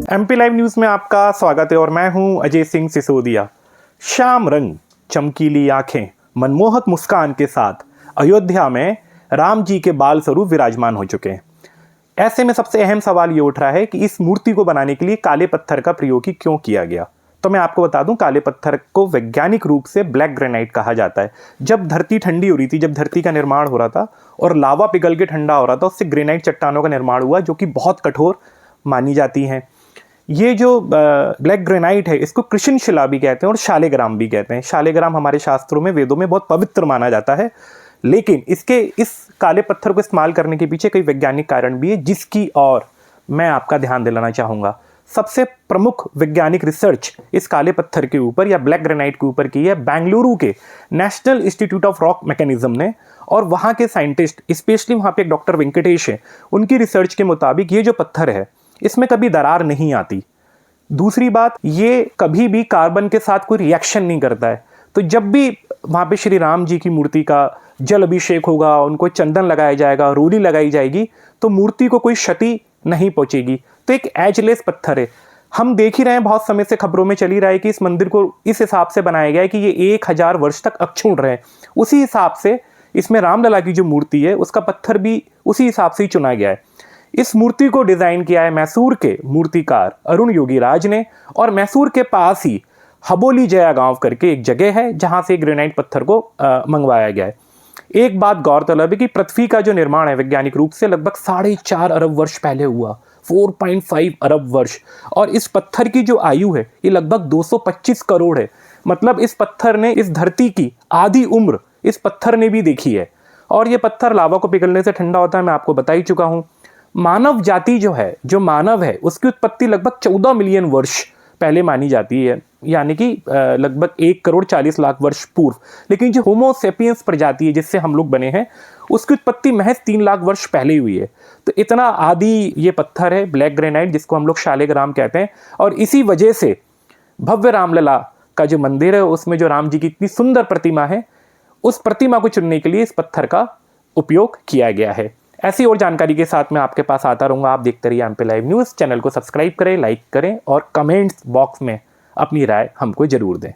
MP live news में आपका स्वागत है और मैं हूं अजय सिंह सिसोदिया। श्याम रंग, चमकीली आंखें, मनमोहक मुस्कान के साथ अयोध्या में राम जी के बाल स्वरूप विराजमान हो चुके हैं। ऐसे में सबसे अहम सवाल ये उठ रहा है कि इस मूर्ति को बनाने के लिए काले पत्थर का प्रयोग ही क्यों किया गया। तो मैं आपको बता दूं, काले पत्थर को वैज्ञानिक रूप से ब्लैक ग्रेनाइट कहा जाता है। जब धरती ठंडी हो रही थी, जब धरती का निर्माण हो रहा था और लावा पिघल के ठंडा हो रहा था, उससे ग्रेनाइट चट्टानों का निर्माण हुआ जो कि बहुत कठोर मानी जाती हैं। ये जो ब्लैक ग्रेनाइट है, इसको कृष्ण शिला भी कहते हैं और शालिग्राम भी कहते हैं। शालिग्राम हमारे शास्त्रों में, वेदों में बहुत पवित्र माना जाता है। लेकिन इस काले पत्थर को इस्तेमाल करने के पीछे कई वैज्ञानिक कारण भी है, जिसकी और मैं आपका ध्यान दिलाना चाहूँगा। सबसे प्रमुख वैज्ञानिक रिसर्च इस काले पत्थर के ऊपर या ब्लैक ग्रेनाइट के ऊपर की है बेंगलुरु के national institute of rock mechanism ने। और वहाँ के साइंटिस्ट, स्पेशली वहाँ पे एक डॉक्टर वेंकटेश है, उनकी रिसर्च के मुताबिक ये जो पत्थर है, इसमें कभी दरार नहीं आती। दूसरी बात, ये कभी भी कार्बन के साथ कोई रिएक्शन नहीं करता है। तो जब भी वहाँ पे श्री राम जी की मूर्ति का जल अभिषेक होगा, उनको चंदन लगाया जाएगा, रोली लगाई जाएगी, तो मूर्ति को कोई क्षति नहीं पहुँचेगी। तो एक एजलेस पत्थर है। हम देख ही रहे हैं, बहुत समय से खबरों में चली रहा है कि इस मंदिर को इस हिसाब से बनाया गया है कि ये 1000 वर्ष तक अक्षुण्ण रहे। उसी हिसाब से इसमें रामलला की जो मूर्ति है, उसका पत्थर भी उसी हिसाब से ही चुना गया है। इस मूर्ति को डिजाइन किया है मैसूर के मूर्तिकार अरुण योगीराज ने, और मैसूर के पास ही हबोली जया गांव करके एक जगह है जहां से ग्रेनाइट पत्थर को मंगवाया गया है। एक बात गौरतलब है कि पृथ्वी का जो निर्माण है वैज्ञानिक रूप से लगभग 4.5 अरब वर्ष पहले हुआ, 4.5 अरब वर्ष। और इस पत्थर की जो आयु है ये लगभग 225 करोड़ है। मतलब इस पत्थर ने इस धरती की आधी उम्र इस पत्थर ने भी देखी है। और ये पत्थर लावा को पिघलने से ठंडा होता है, मैं आपको बता ही चुका हूं। मानव जाति जो मानव है, उसकी उत्पत्ति लगभग 14 मिलियन वर्ष पहले मानी जाती है, यानी कि लगभग 1,40,00,000 वर्ष पूर्व। लेकिन जो होमो सेपियंस प्रजाति है जिससे हम लोग बने हैं, उसकी उत्पत्ति महज 3 लाख वर्ष पहले हुई है। तो इतना आदि ये पत्थर है ब्लैक ग्रेनाइट, जिसको हम लोग शालिग्राम कहते हैं। और इसी वजह से भव्य रामलला का जो मंदिर है, उसमें जो राम जी की इतनी सुंदर प्रतिमा है, उस प्रतिमा को चुनने के लिए इस पत्थर का उपयोग किया गया है। ऐसी और जानकारी के साथ मैं आपके पास आता रहूँगा। आप देखते रहिए एमपी लाइव न्यूज़। चैनल को सब्सक्राइब करें, लाइक करें और कमेंट्स बॉक्स में अपनी राय हमको जरूर दें।